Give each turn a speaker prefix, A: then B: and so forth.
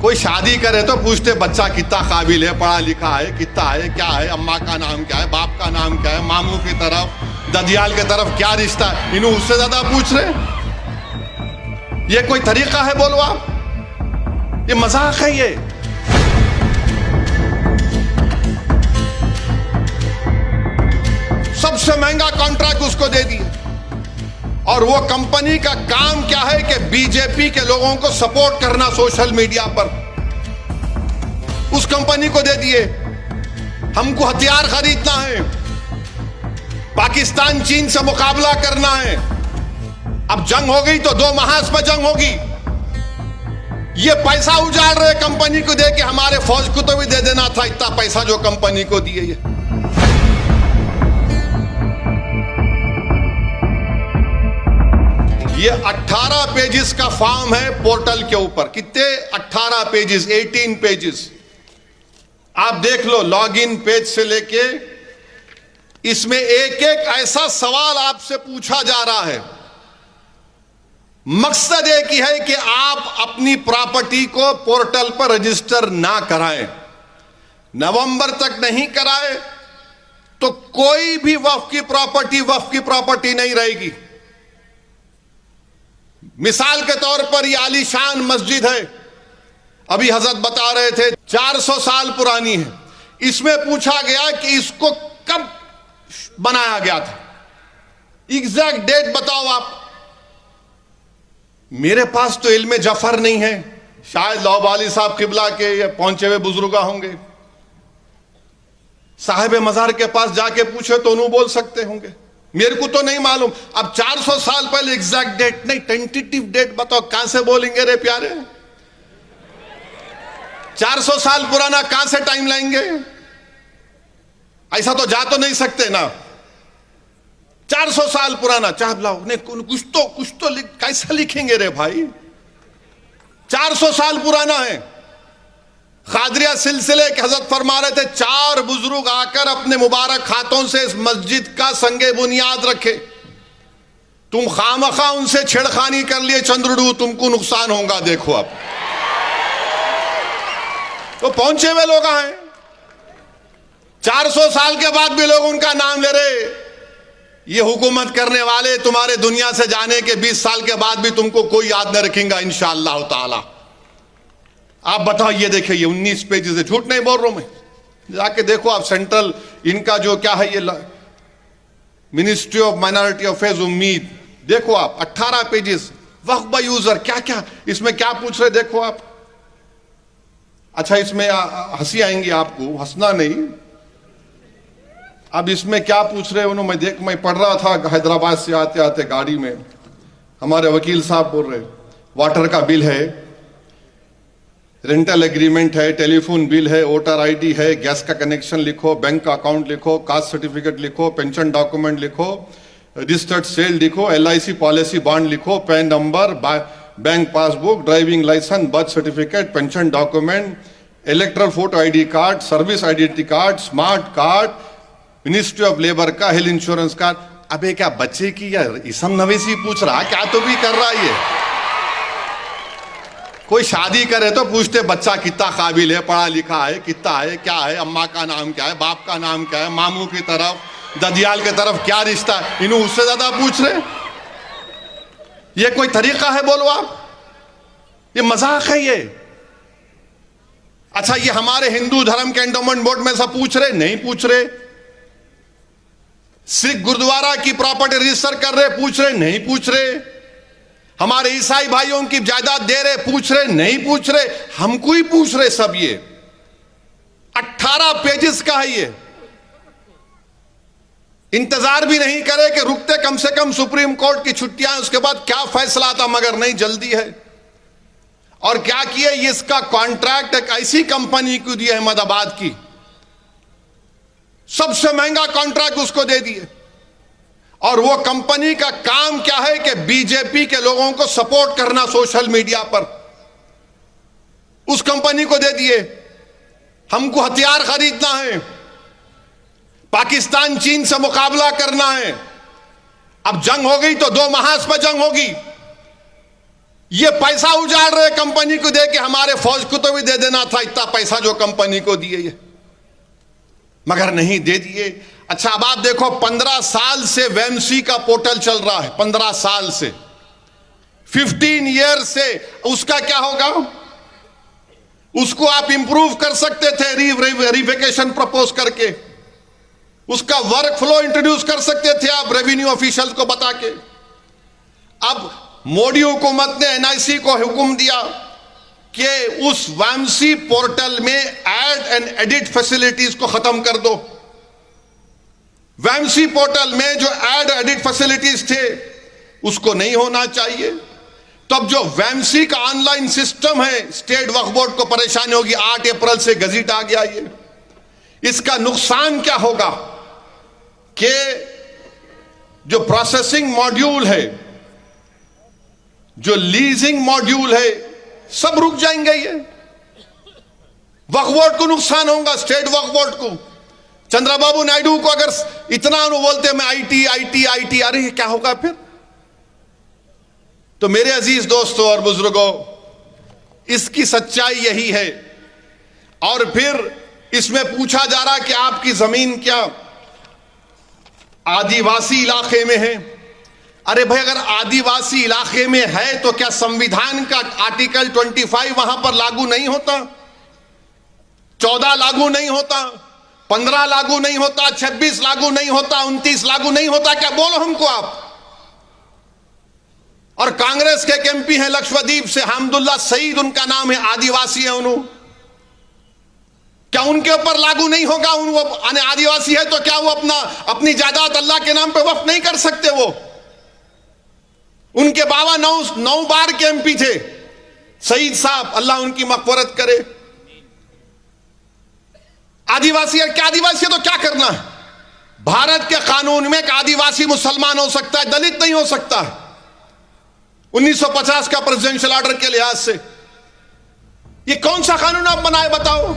A: कोई शादी करे तो पूछते बच्चा कितना काबिल है, पढ़ा लिखा है, कितना है, क्या है, अम्मा का नाम क्या है, बाप का नाम क्या है, मामू की तरफ, ददियाल की तरफ क्या रिश्ता है, इन्हें उससे ज्यादा पूछ रहे। ये कोई तरीका है? बोलो आप, ये मजाक है। ये सबसे महंगा कॉन्ट्रैक्ट उसको दे दिए, और वो कंपनी का काम क्या है कि बीजेपी के लोगों को सपोर्ट करना सोशल मीडिया पर। उस कंपनी को दे दिए। हमको हथियार खरीदना है, पाकिस्तान चीन से मुकाबला करना है। अब जंग हो गई तो 2 महाज पर जंग होगी। ये पैसा उजाड़ रहे कंपनी को दे के, हमारे फौज को तो भी दे देना था इतना पैसा जो कंपनी को दिए। ये 18 पेजेस का फॉर्म है पोर्टल के ऊपर। कितने? 18 पेजेस, 18 पेजेस। आप देख लो, लॉगिन पेज से लेके इसमें एक एक ऐसा सवाल आपसे पूछा जा रहा है। मकसद एक ही है कि आप अपनी प्रॉपर्टी को पोर्टल पर रजिस्टर ना कराएं। नवंबर तक नहीं कराए तो कोई भी वक्फ की प्रॉपर्टी नहीं रहेगी। मिसाल के तौर पर ये आलीशान मस्जिद है, अभी हजरत बता रहे थे 400 साल पुरानी है। इसमें पूछा गया कि इसको कब बनाया गया था, एग्जैक्ट डेट बताओ आप। मेरे पास तो इल्म जफर नहीं है, शायद लौबाली साहब किबला के पहुंचे हुए बुजुर्ग होंगे। साहिब मजार के पास जाके पूछे तो उन्होंने बोल सकते होंगे, मेरे को तो नहीं मालूम। अब 400 साल पहले एग्जैक्ट डेट नहीं, टेंटेटिव डेट बताओ। कहां से बोलेंगे रे प्यारे? 400 साल पुराना कहां से टाइम लाएंगे? ऐसा तो जा तो नहीं सकते ना। 400 साल पुराना चाह लाओ, नहीं कुछ तो कैसा लिखेंगे रे भाई? 400 साल पुराना है। खादरिया सिलसिले के हजरत फरमा रहे थे, 4 बुजुर्ग आकर अपने मुबारक हाथों से इस मस्जिद का संगे बुनियाद रखे। तुम खामखा उनसे छेड़खानी कर लिए चंद्रडू, तुमको नुकसान होगा। देखो अब तो पहुंचे हुए लोग हैं, 400 साल के बाद भी लोग उनका नाम ले रहे। ये हुकूमत करने वाले तुम्हारे दुनिया से जाने के 20 साल के बाद भी तुमको कोई याद न रखेगा इंशाअल्लाह ताला। आप बताओ, ये देखिए, ये 19 पेजेस है, झूठ नहीं बोल रहा हूं मैं। जाके देखो आप, सेंट्रल इनका जो क्या है, ये मिनिस्ट्री ऑफ माइनॉरिटी अफेयर्स उम्मीद, देखो आप 18 पेजेस। वक्फ बाय यूजर, क्या क्या इसमें क्या पूछ रहे देखो आप। अच्छा, इसमें हंसी आएंगी आपको, हंसना नहीं। अब इसमें क्या पूछ रहे उन्होंने, मैं पढ़ रहा था हैदराबाद से आते आते गाड़ी में, हमारे वकील साहब बोल रहे वाटर का बिल है, रेंटल एग्रीमेंट है, टेलीफोन बिल है, वोटर आईडी है, गैस का कनेक्शन लिखो, बैंक का अकाउंट लिखो, कास्ट सर्टिफिकेट लिखो, पेंशन डॉक्यूमेंट लिखो, रजिस्टर्ड सेल लिखो, LIC पॉलिसी बॉन्ड लिखो, PAN number, bank passbook, driving licence, birth certificate, pension document, electoral photo ID card, service identity card, smart card, ministry of labour का, health insurance card. अबे क्या बच्चे की या इसम नवेसी पूछ रहा, क्या तो भी कर रहा है ये। कोई शादी करे तो पूछते बच्चा कितना काबिल है, पढ़ा लिखा है, कितना है, क्या है, अम्मा का नाम क्या है, बाप का नाम क्या है, मामू की तरफ, ददियाल की तरफ क्या रिश्ता है, इन्हें उससे ज्यादा पूछ रहे। ये कोई तरीका है? बोलो आप, ये मजाक है ये। अच्छा, ये हमारे हिंदू धर्म के एंडोमेंट बोर्ड में सब पूछ रहे? नहीं पूछ रहे। सिख गुरुद्वारा की प्रॉपर्टी रजिस्टर कर रहे? पूछ रहे? नहीं पूछ रहे। हमारे ईसाई भाइयों की जायदाद दे रहे? पूछ रहे? नहीं पूछ रहे। हमको ही पूछ रहे सब। ये 18 पेजेस का है ये। इंतजार भी नहीं करे कि रुकते कम से कम सुप्रीम कोर्ट की छुट्टियां, उसके बाद क्या फैसला आता, मगर नहीं, जल्दी है। और क्या किए, इसका कॉन्ट्रैक्ट एक ऐसी कंपनी को दिया अहमदाबाद की, सबसे महंगा कॉन्ट्रैक्ट उसको दे दिए। और वो कंपनी का काम क्या है कि बीजेपी के लोगों को सपोर्ट करना सोशल मीडिया पर। उस कंपनी को दे दिए। हमको हथियार खरीदना है, पाकिस्तान चीन से मुकाबला करना है। अब जंग हो गई तो 2 महाज पर जंग होगी। ये पैसा उजाड़ रहे कंपनी को दे के, हमारे फौज को तो भी दे देना था इतना पैसा जो कंपनी को दिए ये, मगर नहीं दे दिए। अच्छा अब आप देखो 15 साल से वेमसी का पोर्टल चल रहा है, 15 साल से, 15 ईयर से, उसका क्या होगा? उसको आप इंप्रूव कर सकते थे वेरिफिकेशन प्रपोज करके, उसका वर्क फ्लो इंट्रोड्यूस कर सकते थे आप रेवेन्यू ऑफिशियल को बता के। अब मोदी हुकूमत ने एनआईसी को हुक्म दिया कि उस वामसी पोर्टल में ऐड एंड एडिट फैसिलिटीज को खत्म कर दो। वामसी पोर्टल में जो ऐड एडिट फैसिलिटीज थे उसको नहीं होना चाहिए। तब जो वामसी का ऑनलाइन सिस्टम है, स्टेट वक्फ बोर्ड को परेशानी होगी, 8 अप्रैल से गजट आ गया ये। इसका नुकसान क्या होगा कि जो प्रोसेसिंग मॉड्यूल है, जो लीजिंग मॉड्यूल है, सब रुक जाएंगे। ये वक्फ बोर्ड को नुकसान होगा, स्टेट वक्फ बोर्ड को। चंद्रबाबू नायडू को अगर इतना बोलते मैं आईटी आईटी आईटी, अरे ये क्या होगा फिर? तो मेरे अजीज दोस्तों और बुजुर्गों, इसकी सच्चाई यही है। और फिर इसमें पूछा जा रहा है कि आपकी जमीन क्या आदिवासी इलाके में है? अरे भाई, अगर आदिवासी इलाके में है तो क्या संविधान का आर्टिकल 25 वहां पर लागू नहीं होता? 14 लागू नहीं होता? 15 लागू नहीं होता? 26 लागू नहीं होता? 29 लागू नहीं होता? क्या बोलो हमको आप। और कांग्रेस के एक एमपी हैं लक्षद्वीप से, हमदुल्ला सईद उनका नाम है, आदिवासी है उन्होंने, क्या उनके ऊपर लागू नहीं होगा? वो आदिवासी है तो क्या वो अपनी जायदाद अल्लाह के नाम पे वक्फ नहीं कर सकते? वो उनके बाबा 9 बार के एमपी थे, सईद साहब, अल्लाह उनकी मग़फ़िरत करे। आदिवासी है, क्या आदिवासी है तो क्या करना है? भारत के कानून में एक आदिवासी मुसलमान हो सकता है, दलित नहीं हो सकता है। 1950 का प्रेसिडेंशियल ऑर्डर के लिहाज से ये कौन सा कानून आप बनाए बताओ?